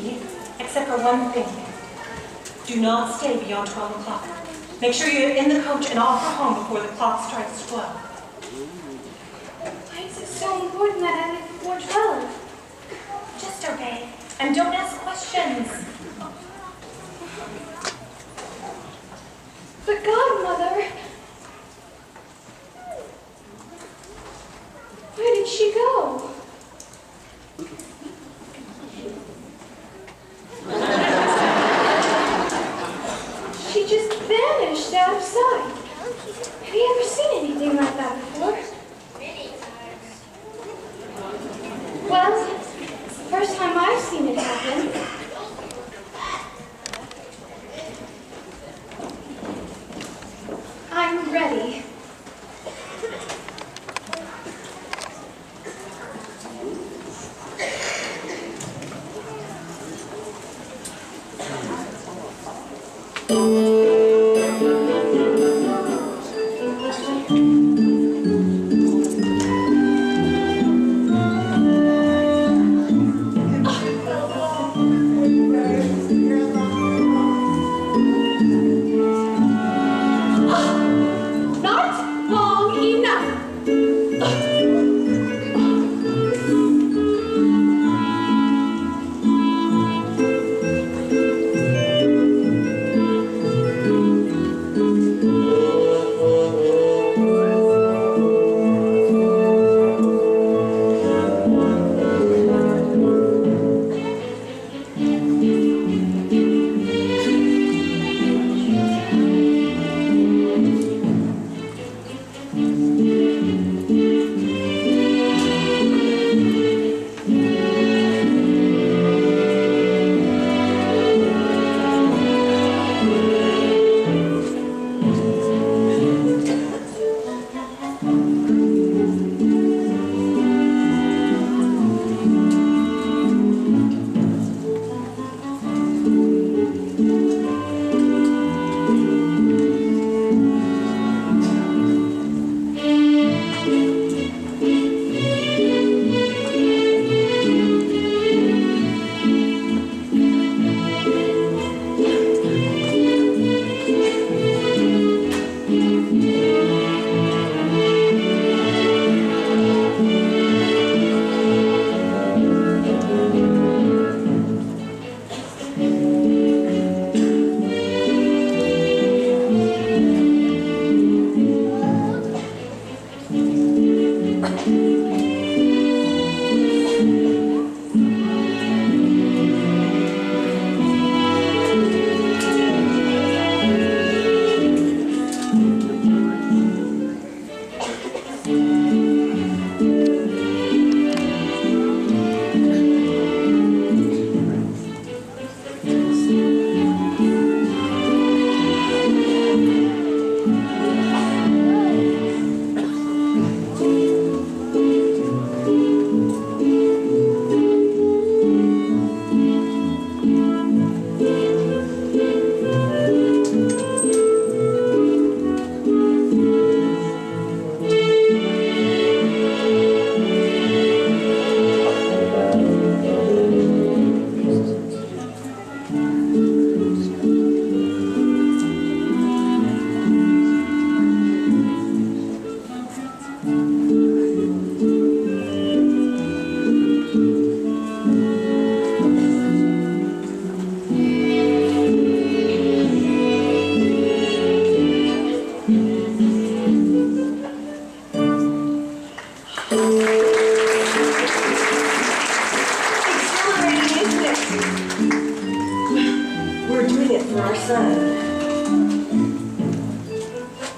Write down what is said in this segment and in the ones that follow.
duty, except for one thing. Do not stay beyond 12 o'clock. Make sure you're in the coach and off for home before the clock strikes 12. Why is it so important that I leave before 12? Just obey, and don't ask questions. But Godmother, where did she go? She just vanished out of sight. Have you ever seen anything like that before? Many times. Well, it's the first time I've seen it happen. I'm ready.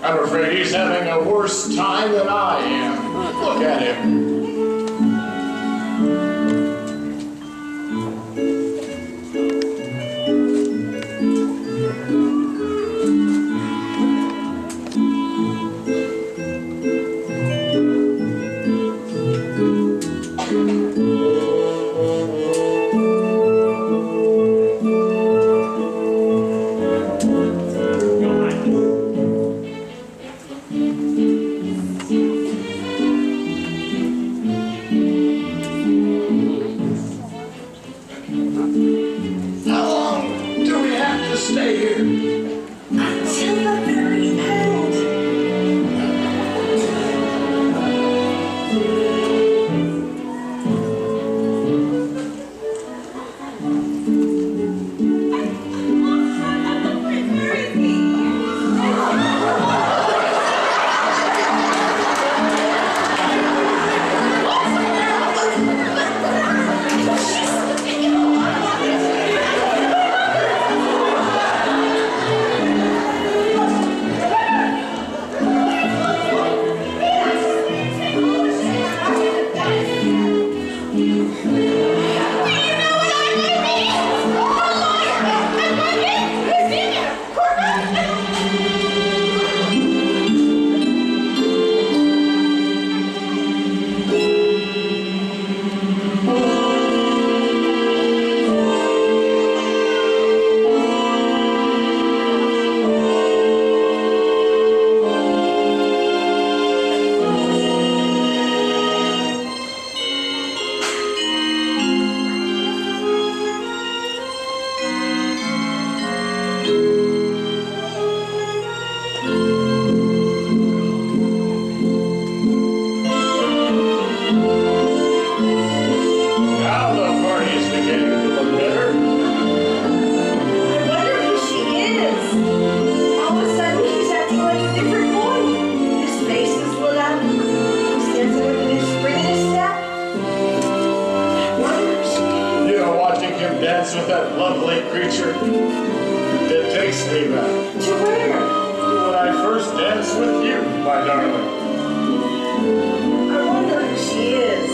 I'm afraid he's having a worse time than I am. Look at him. stay here. Until the very end. Now the party is beginning to look better. I wonder who she is. All of a sudden, she's acting like a different boy. His face is lit up. He's dancing with a new spring in his step. I wonder who she is. You know, watching him dance with that lovely creature, it takes me back To where? to when I first danced with you, my darling. I wonder who she is.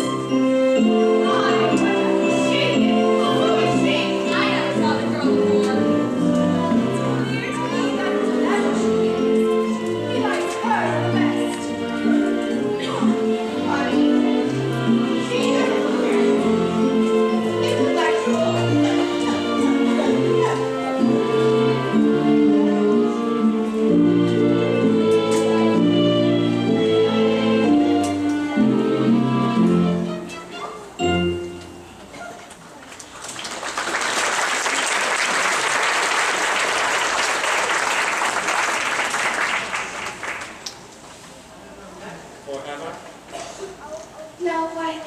No, I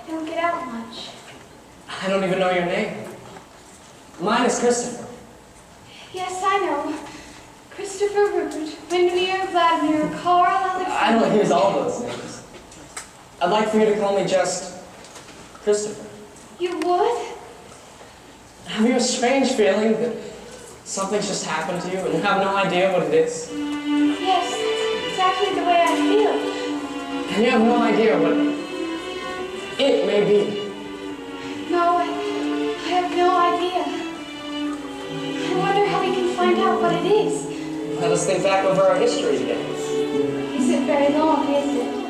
don't get out much. I don't even know your name. Mine is Christopher. Yes, I know. Christopher, Rupert, Windermere, Vladimir, Carl, Alexander. I don't use all those names. I'd like for you to call me just Christopher. You would? Have you a strange feeling that something's just happened to you and you have no idea what it is? Yes, that's exactly the way I feel. And you have no idea what it may be. No, I have no idea. I wonder how we can find out what it is. Let us think back over our history together. Isn't very long, is it?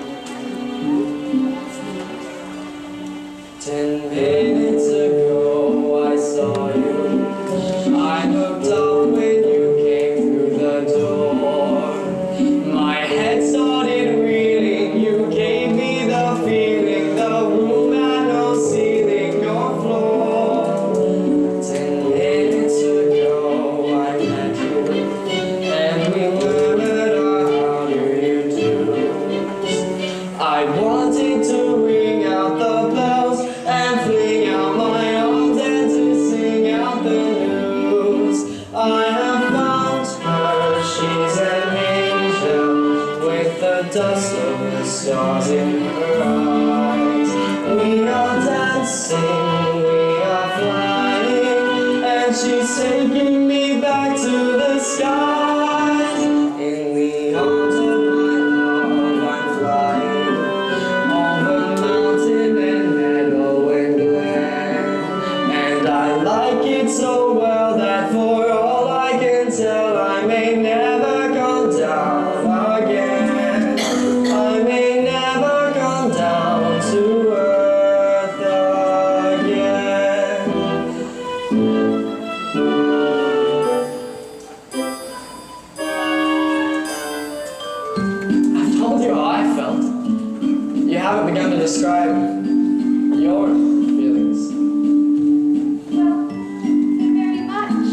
10 minutes ago I saw you. I looked up when you came through the door. My head started reeling. You gave me the feeling. The room had no ceiling or floor. 10 minutes ago I met you, and we murmured our how do you do's. I wanted to ring out the bells and fling out my arms and to sing out the news. I have found her, she's an angel with the dust of the stars in her eyes. We are dancing, we are flying, and she's taking me back to the skies. In the arms of my love I'm flying over mountain and meadow and glen. And I like it so well that for all I can tell I may never come down again. I may never come down to earth again. I've told you how I felt. You haven't begun to describe your feelings. Well, not very much.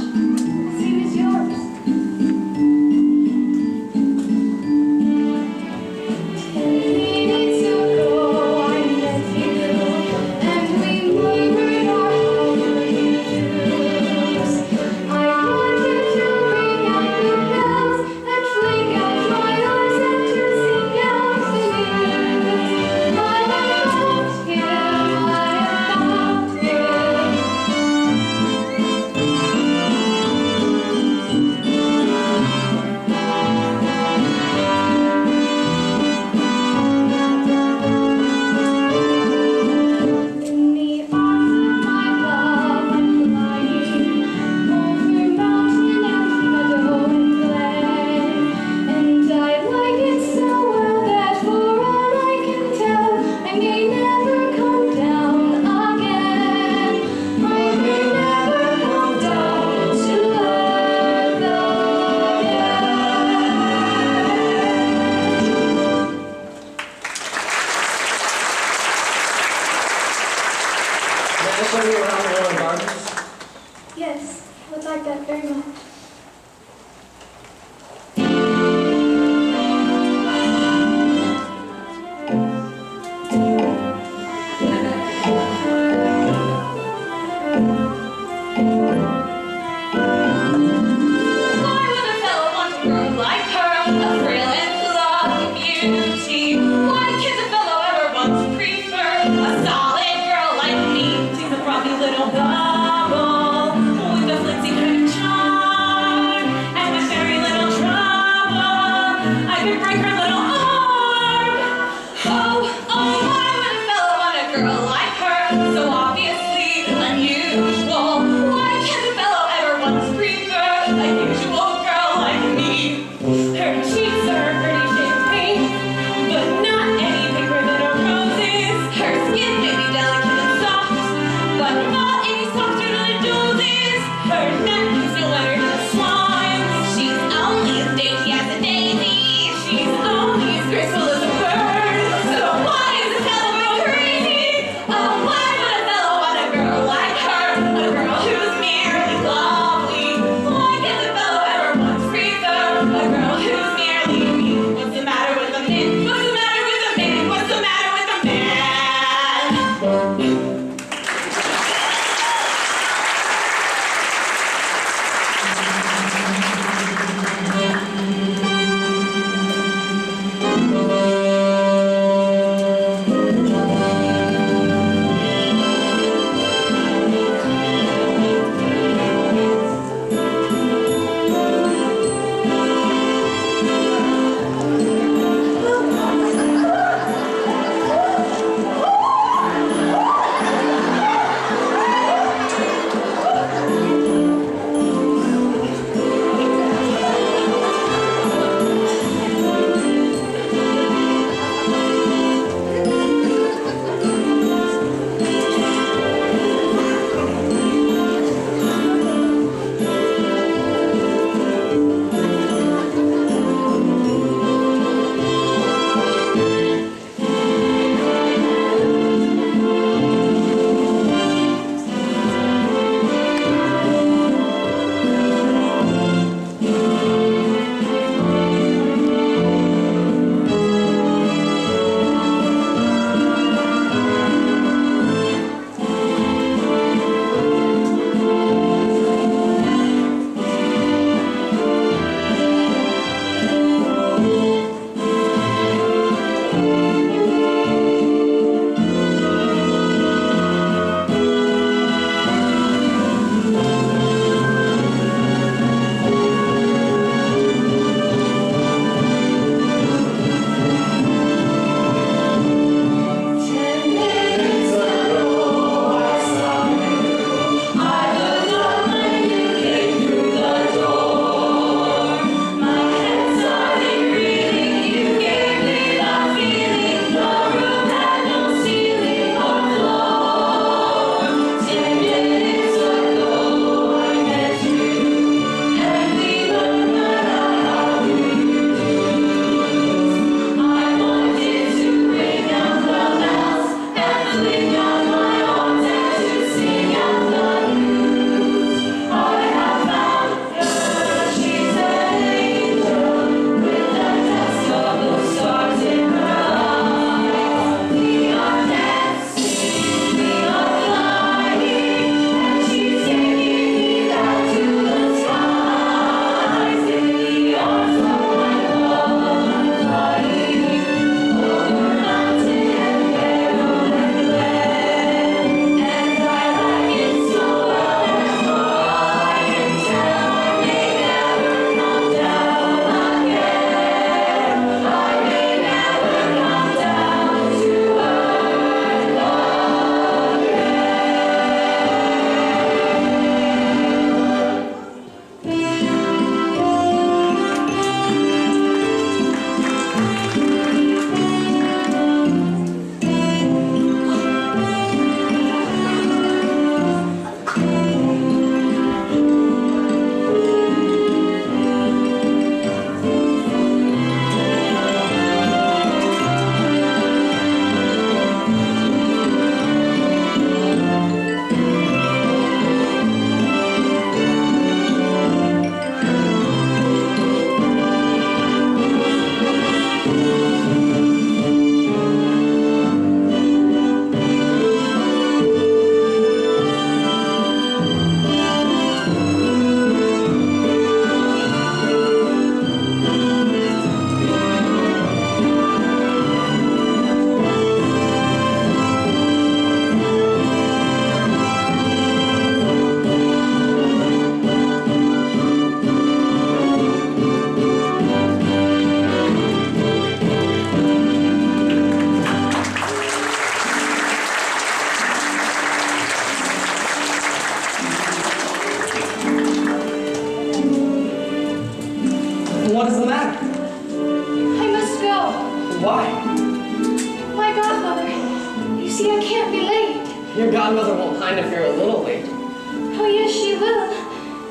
godmother won't mind if you're a little late. Oh, yes, she will.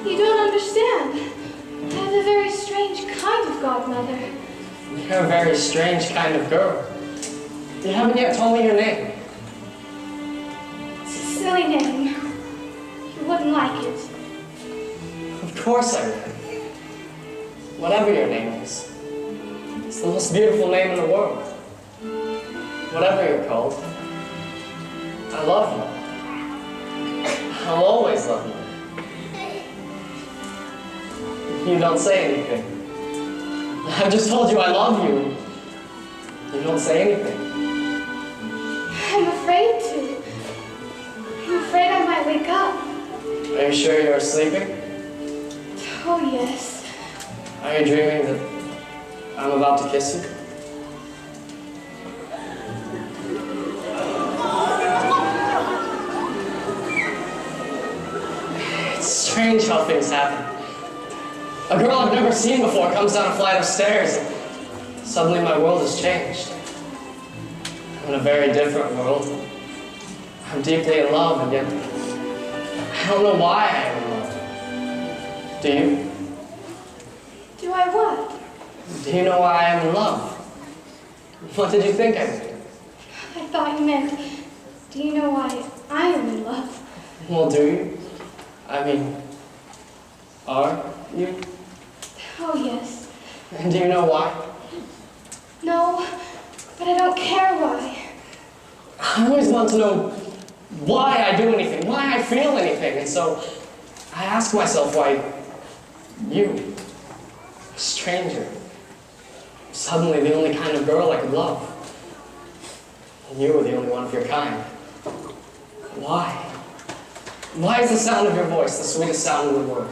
You don't understand. I have a very strange kind of godmother. You're a very strange kind of girl. You haven't yet told me your name. It's a silly name. You wouldn't like it. Of course I would. Whatever your name is. It's the most beautiful name in the world. Whatever you're called. I love you. I'll always love you. You don't say anything. I just told you I love you. You don't say anything. I'm afraid to. I'm afraid I might wake up. Are you sure you're sleeping? Oh, yes. Are you dreaming that I'm about to kiss you? It's strange how things happen. A girl I've never seen before comes down a flight of stairs and suddenly my world has changed. I'm in a very different world. I'm deeply in love and yet I don't know why I am in love. Do you? Do I what? Do you know why I am in love? What did you think I did? I thought you meant, do you know why I am in love? Well, do you? I mean, are you? Oh, yes. And do you know why? No, but I don't care why. I always want to know why I do anything, why I feel anything, and so I ask myself why you, a stranger, suddenly the only kind of girl I could love. And you were the only one of your kind. Why? Why is the sound of your voice the sweetest sound in the world?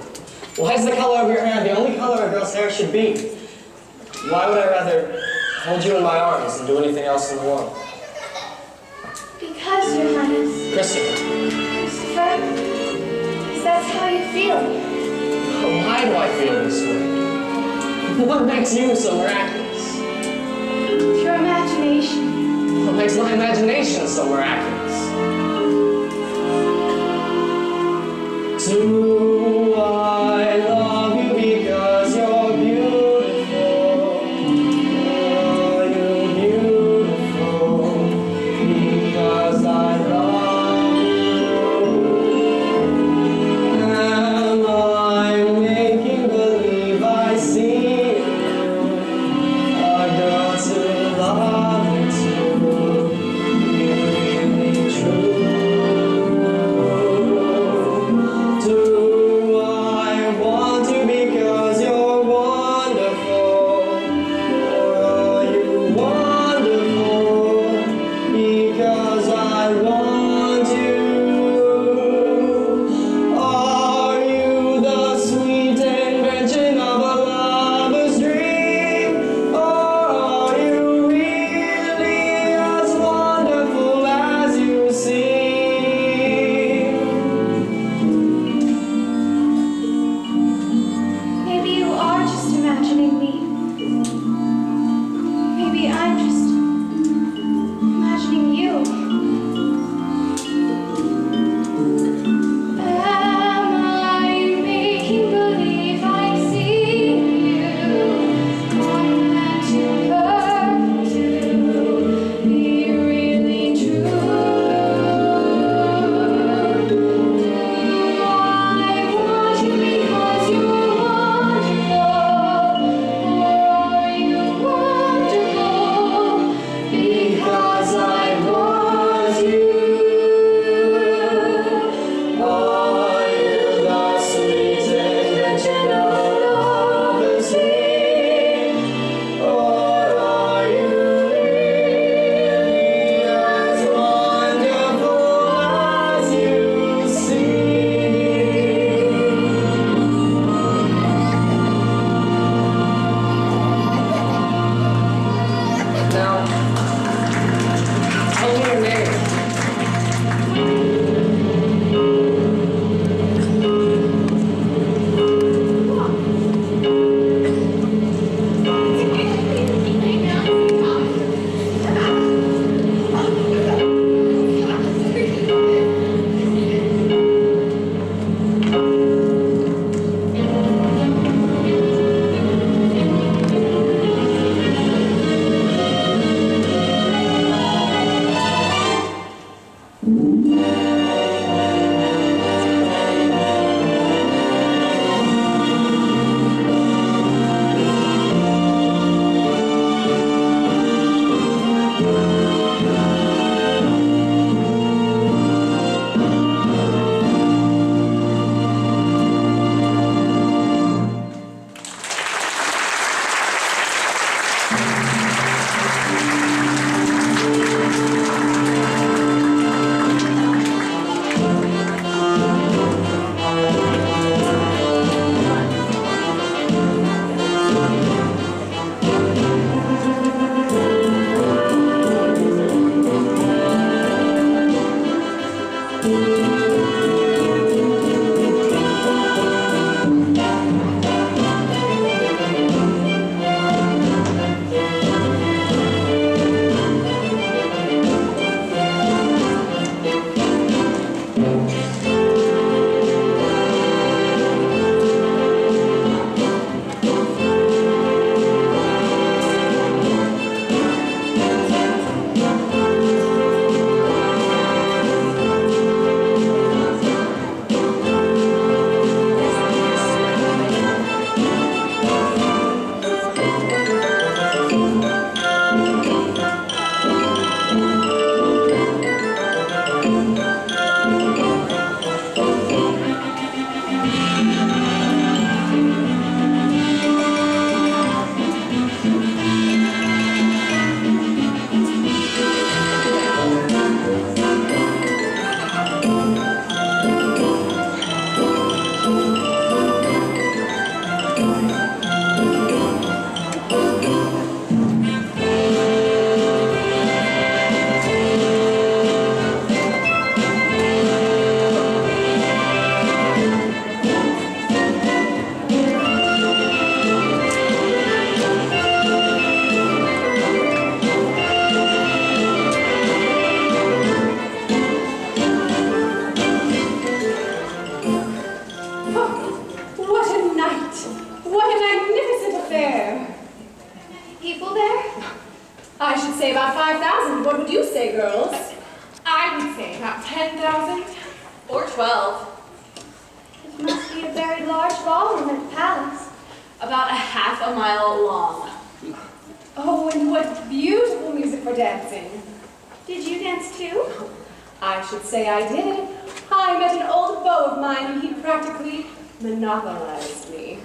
Why is the color of your hair the only color a girl's hair should be? Why would I rather hold you in my arms than do anything else in the world? Because, Your Highness. Christopher. Christopher, because that's how you feel. Why do I feel this way? What makes you so miraculous? It's your imagination. What makes my imagination so miraculous? Do I love you because you're beautiful? Are you beautiful because I love you? Am I making believe I see you? A girl to love you too, really true. Do I should say about 5,000. What would you say, girls? I would say about 10,000 or 12. It must be a very large ballroom at the palace. About a half a mile long. Oh, and what beautiful music for dancing. Did you dance too? I should say I did. I met an old beau of mine and he practically monopolized me.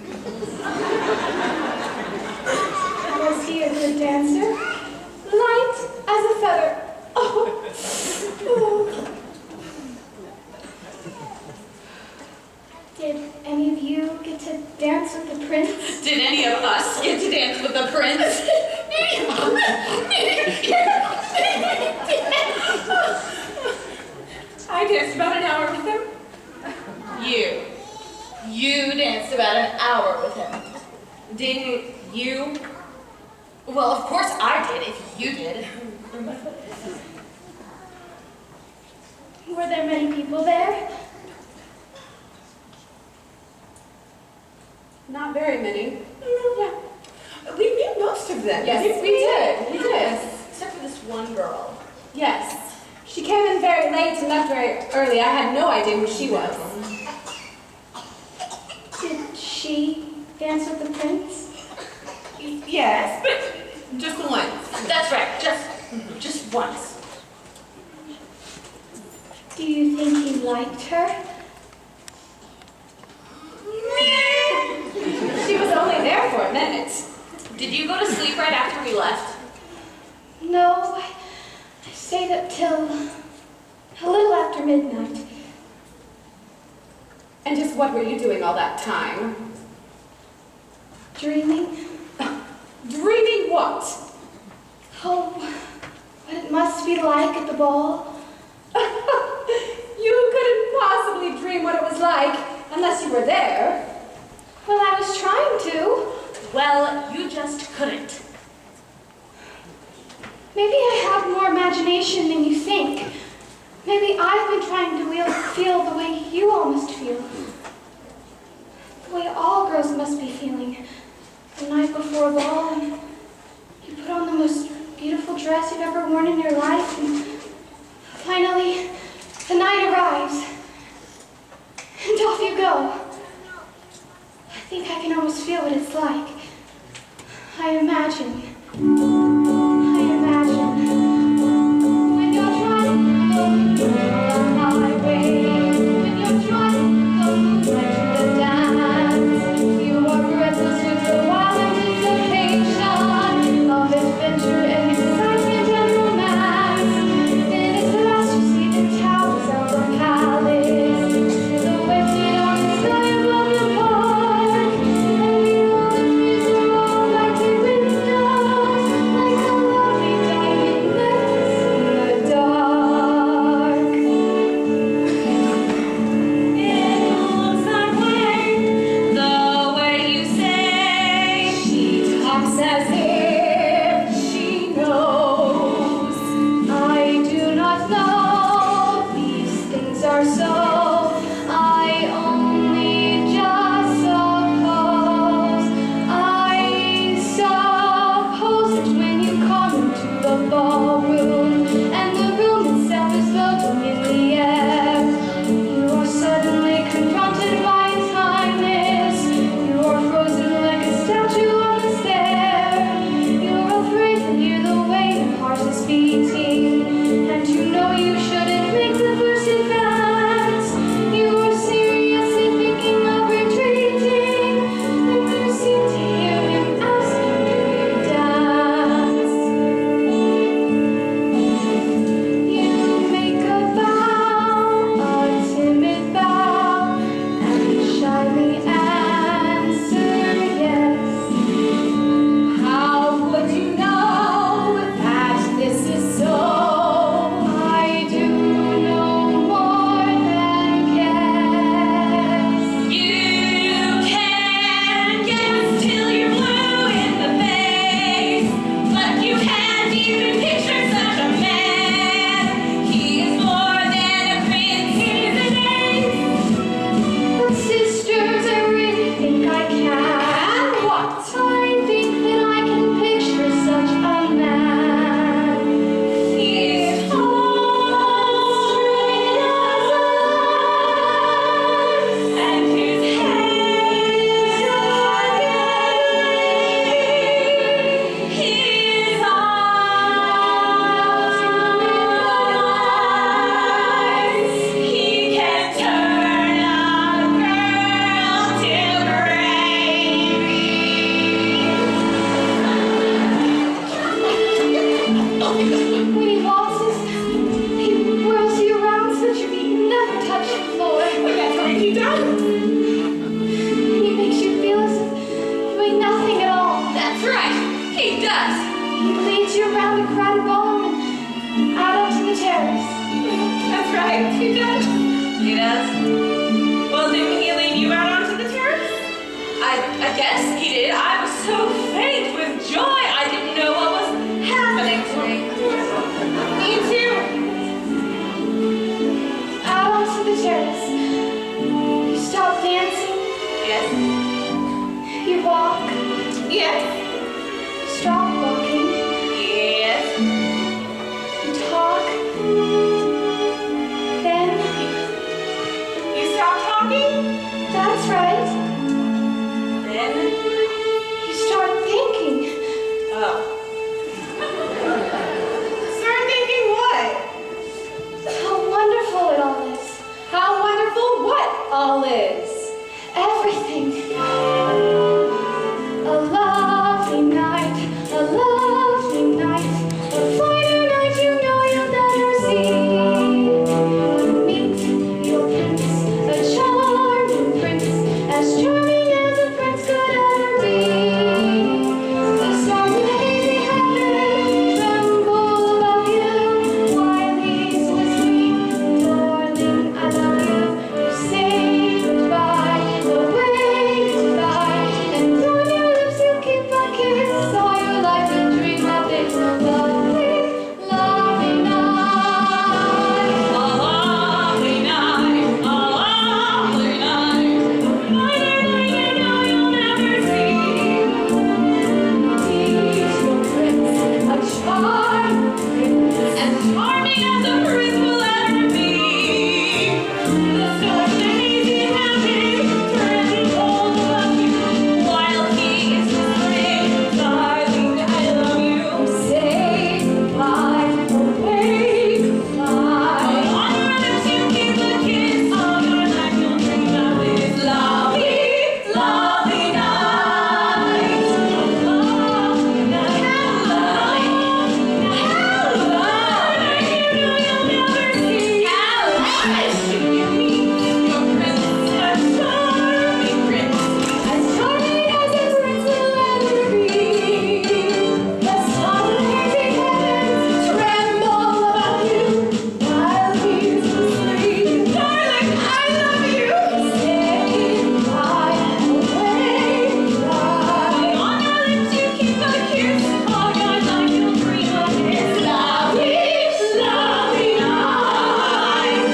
Was he a good dancer? Light as a feather. Oh. Did any of you get to dance with the prince? Did any of us get to dance with the prince? I danced about an hour with him. You danced about an hour with him. Didn't you? Well, of course I did, if you did. Were there many people there? Not very many. Yeah. We knew most of them. Yes, we did. We did. Except for this one girl. Yes. She came in very late and left very early. I had no idea who she was. Did she dance with the prince? Yes, but just once. That's right, just once. Do you think he liked her? She was only there for a minute. Did you go to sleep right after we left? No, I stayed up till a little after midnight. And just what were you doing all that time? Dreaming. Dreaming what? Oh, what it must be like at the ball. You couldn't possibly dream what it was like unless you were there. Well, I was trying to. Well, you just couldn't. Maybe I have more imagination than you think. Maybe I've been trying to feel the way you all must feel. The way all girls must be feeling. The night before a ball, and you put on the most beautiful dress you've ever worn in your life, and finally, the night arrives, and off you go. I think I can almost feel what it's like. I imagine. When you're trying to go the highway, when you're trying to go moonlight to the dance, you are breathless with the wild anticipation of adventure and excitement and romance. Then at last you see the towers of the palace, silhouetted on the sky above the park, and behold the trees are all lighted windows, like does. He leads you around a crowded ballroom and out onto the terrace. That's right, he does. He does. Well, didn't he lead you out onto the terrace? I guess he did. I was so faint with joy, I didn't know what was happening to me. Me too. Out onto the terrace. You stop dancing. Yes. You walk. Yes. You stop walking. Yes. You talk. Then You stop talking? that's right. Then? You start thinking. Oh. Start thinking what? How wonderful it all is. How wonderful what all is? Everything. A lovely night. A lovely night. A finer night you know you'll never see. You meet your prince. A charming prince. As charming as a prince could ever be. The stars in the hazy heaven tremble above you while he's whispering, darling, I love you. You say goodbye, away goodbye, and on your lips you keep a kiss all your life and dream of this lovely, lovely night. A lovely night, a lovely night. Finer night you know you'll never see. He's your prince, a charming prince. As charming as a prince will ever be. The stars in hazy heaven tremble above you while he is whispering, darling, I love you. Say goodbye, away goodbye. On your lips you keep a kiss, all your life you'll dream of this lovely, lovely night. Lovely night, how lovely, you know you'll never see. How nice you meet your prince, a charming prince. As charming as a prince will ever be. The stars in hazy heavens tremble above you while he's whispering, Darling, I love you. say goodbye, away goodbye. On your lips you keep a kiss, all your life you'll dream of this lovely, lovely night.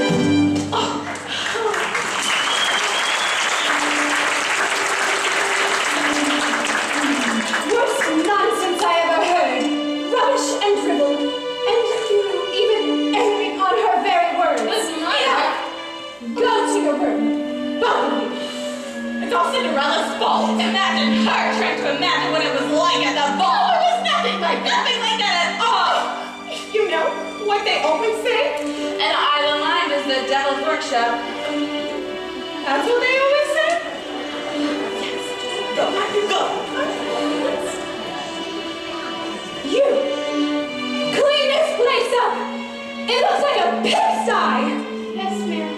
Worst nonsense I ever heard. Rubbish and drivel. And you even envy upon her very words. Listen, Enough. Go to your room. Both of you. It's all Cinderella's fault. Imagine her trying to imagine what it was like at the ball. It was nothing like that at all. You know what they always say? An island mind is the devil's workshop. That's what they always say? Go, go. You! Clean this place up! It looks like a pigsty! Yes, ma'am.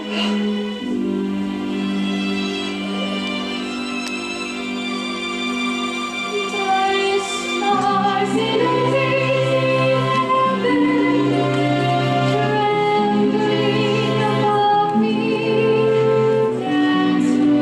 Stars in a hazy heaven, trembling above me, dance with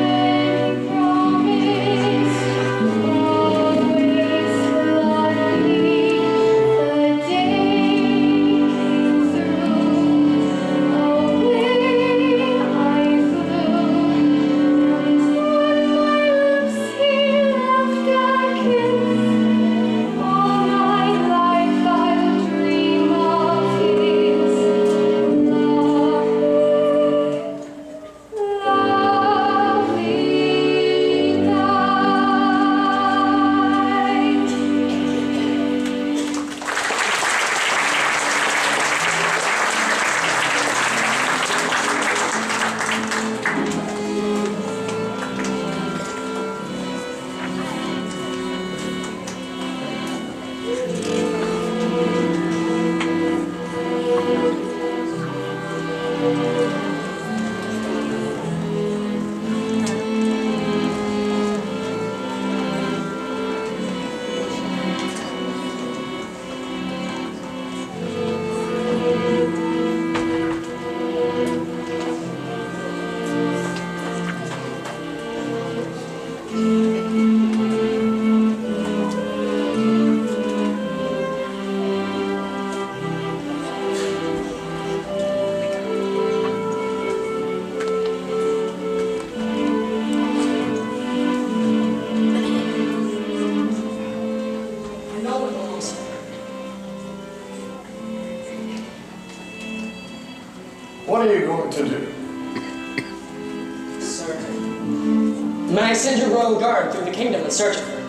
May I send your royal guard through the kingdom in search of her?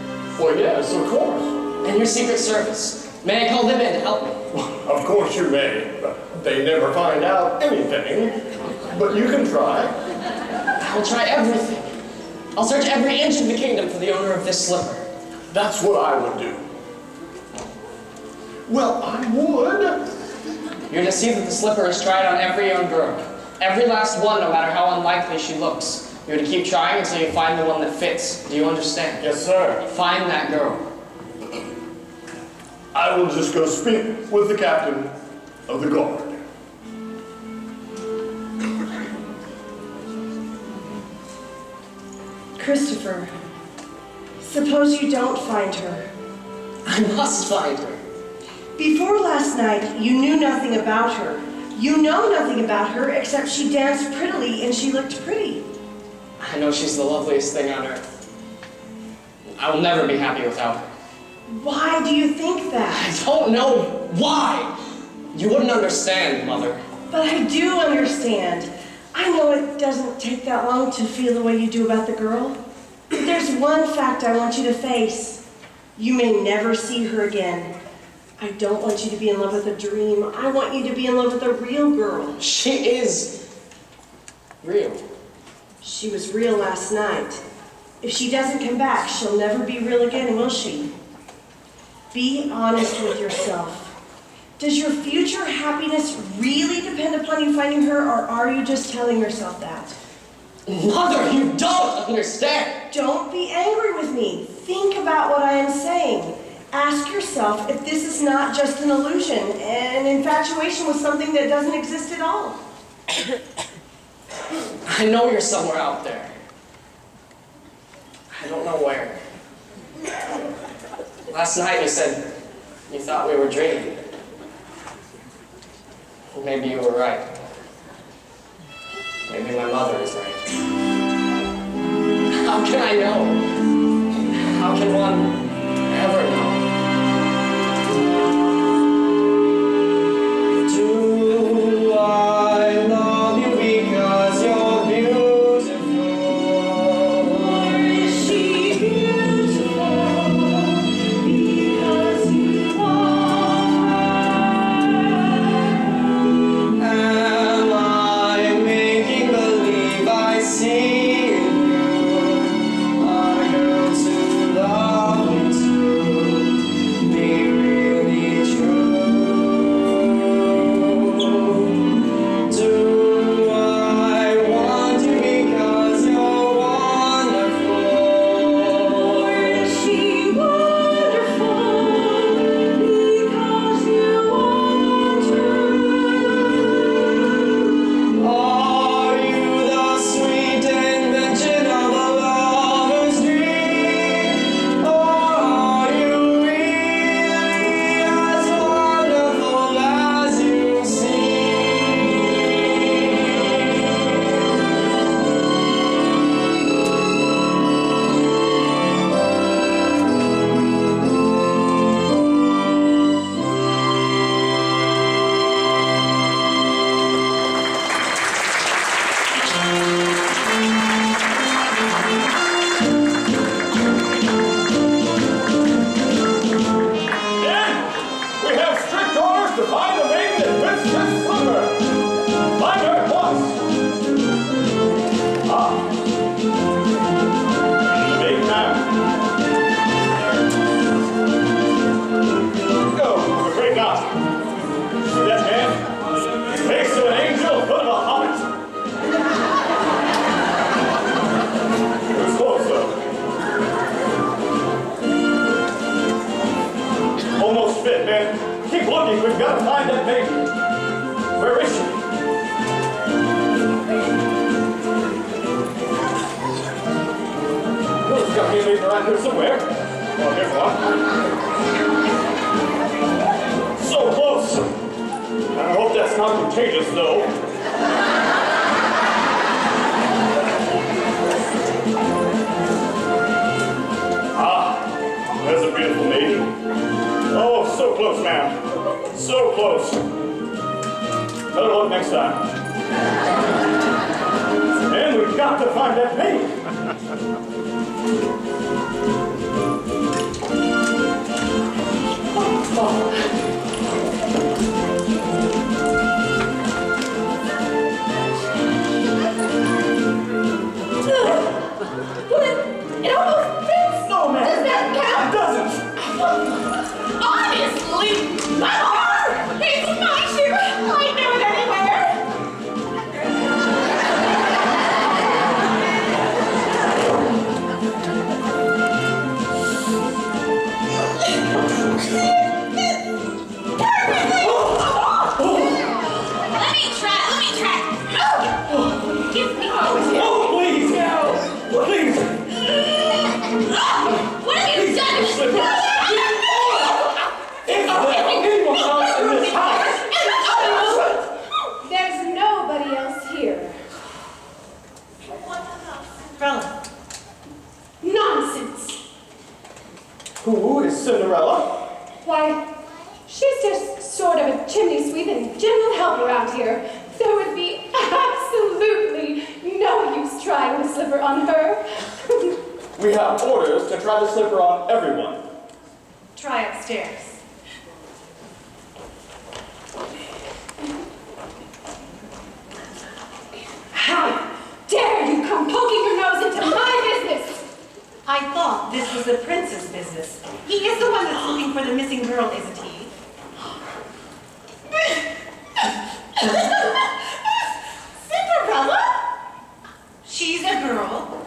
Well, yes, of course. And your secret service. May I call them in to help me? Of course you may. They never find out anything. But you can try. I will try everything. I'll search every inch of the kingdom for the owner of this slipper. That's what I would do. Well, I would. You're to see that the slipper is tried on every young girl. Every last one, no matter how unlikely she looks. You're to keep trying until you find the one that fits. Do you understand? Yes, sir. Find that girl. I will just go speak with the captain of the guard. Christopher, suppose you don't find her. I must find her. Before last night, you knew nothing about her. You know nothing about her except she danced prettily and she looked pretty. I know she's the loveliest thing on earth. I will never be happy without her. Why do you think that? I don't know why. You wouldn't understand, Mother. But I do understand. I know it doesn't take that long to feel the way you do about the girl. But there's one fact I want you to face. You may never see her again. I don't want you to be in love with a dream. I want you to be in love with a real girl. She is real. She was real last night. If she doesn't come back, she'll never be real again, will she? Be honest with yourself. Does your future happiness really depend upon you finding her, or are you just telling yourself that? Mother, you don't understand. Don't be angry with me. Think about what I am saying. Ask yourself if this is not just an illusion, an infatuation with something that doesn't exist at all. I know you're somewhere out there. I don't know where. Last night you said you thought we were dreaming. Maybe you were right. Maybe my mother is right. How can I know? How can one ever know? Do I love you because you're beautiful? Or is she beautiful because you are? Am I making believe I see in you a girl to love you to be really true? Do I want you because you're wonderful? Or is she wonderful because you want her? Are you the sweet invention of a lover's dream? Or are you really as wonderful as you seem? And we have strict orders to find the maiden that fits this slipper. Find her at once. The maiden now. Go, the great God. See that man? Face of an angel, foot of a hobbit. It was close, though. Almost fit, man. Keep looking. We've got to find that maiden. Where is she? Well, there's got to be a maiden around here somewhere. Oh, here's one. So close. I hope that's not contagious, though. There's a beautiful maiden. Oh, so close, ma'am. So close. Better luck next time. And we've got to find that maiden. It almost fits! No, man! Does that count? It doesn't! Honestly, my heart! He's my shoe! I know it anywhere! Let me try. Give me Oh, please! No! Please! What have you done? Is there anyone else in this house? There's nobody else here. Cinderella. Nonsense. Who is Cinderella? Why, she's just sort of a chimney sweep and general help around here. There would be absolutely no use trying to slip her on her. We have orders to try to slip her on everyone. Try upstairs. How dare you come poking your nose into my business? I thought this was the prince's business. He is the one that's looking for the missing girl, isn't he? Cinderella? She's a girl.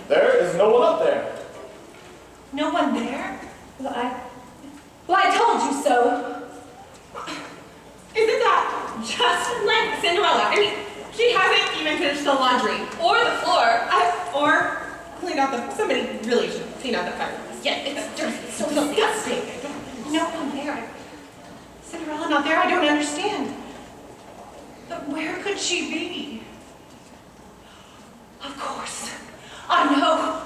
There is no one up there. No one there? Well, I told you so. Isn't that just like Cinderella? I mean, she hasn't even finished the laundry or the floor or cleaned out somebody really should clean out the fireplace. Yeah, it's dirty. It's so disgusting. No one there. Cinderella not there? I don't understand. But where could she be? Of course. I know.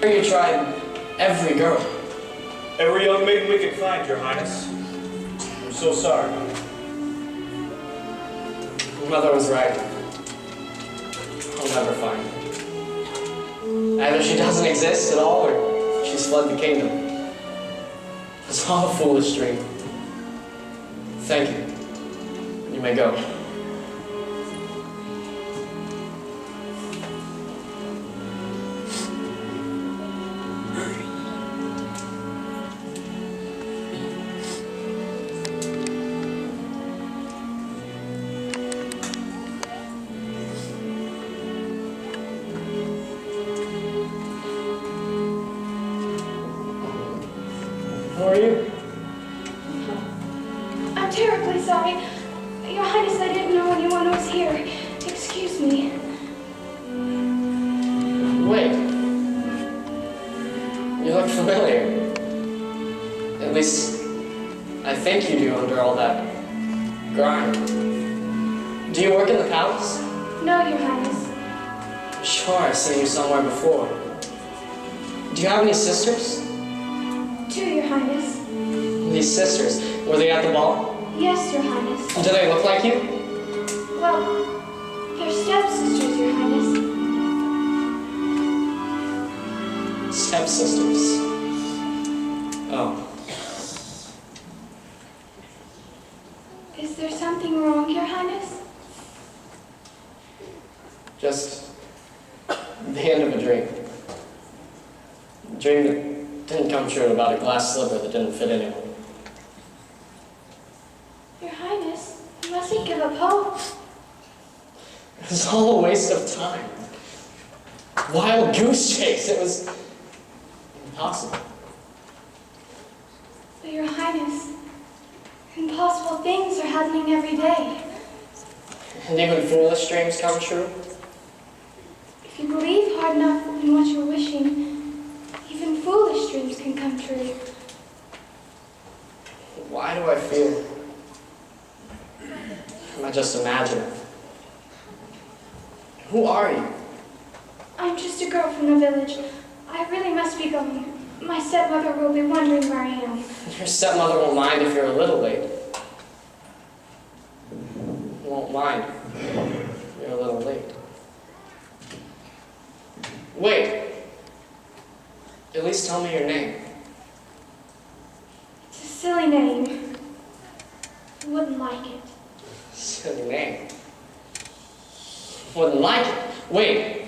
You tried every girl. Every young maiden we can find, Your Highness. I'm so sorry. Your mother was right. I'll never find her. Either she doesn't exist at all, or she's fled the kingdom. It's all a foolish dream. Thank you. You may go. How are you? I'm terribly sorry. Your Highness, I didn't know anyone was here. Excuse me. Wait. You look familiar. At least, I think you do under all that grime. Do you work in the palace? No, Your Highness. Sure, I've seen you somewhere before. Do you have any sisters? Two, Your Highness. These sisters, were they at the ball? Yes, Your Highness. Do they look like you? Well, they're stepsisters, Your Highness. Stepsisters. Oh. Is there something wrong, Your Highness? Just the end of a dream. A dream that didn't come true about a glass slipper that didn't fit anyone. Your Highness, you mustn't give up hope. was all a waste of time. Wild goose chase, it was impossible. But Your Highness, impossible things are happening every day. And even foolish dreams come true. If you believe hard enough in what you're wishing, even foolish dreams can come true. Why do I feel? Am I just imagining? Who are you? I'm just a girl from the village. I really must be going. My stepmother will be wondering where I am. Your stepmother won't mind if you're a little late. Won't mind if you're a little late. Wait. At least tell me your name. It's a silly name. You wouldn't like it. Silly name. Wouldn't like it. Wait.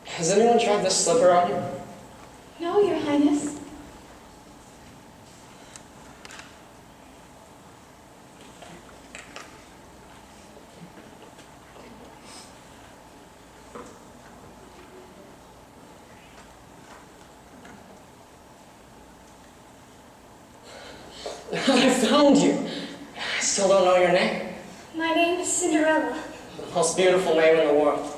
Has anyone tried this slipper on you? No, Your Highness. I found you. I still don't know your name. My name is Cinderella. The most beautiful name in the world.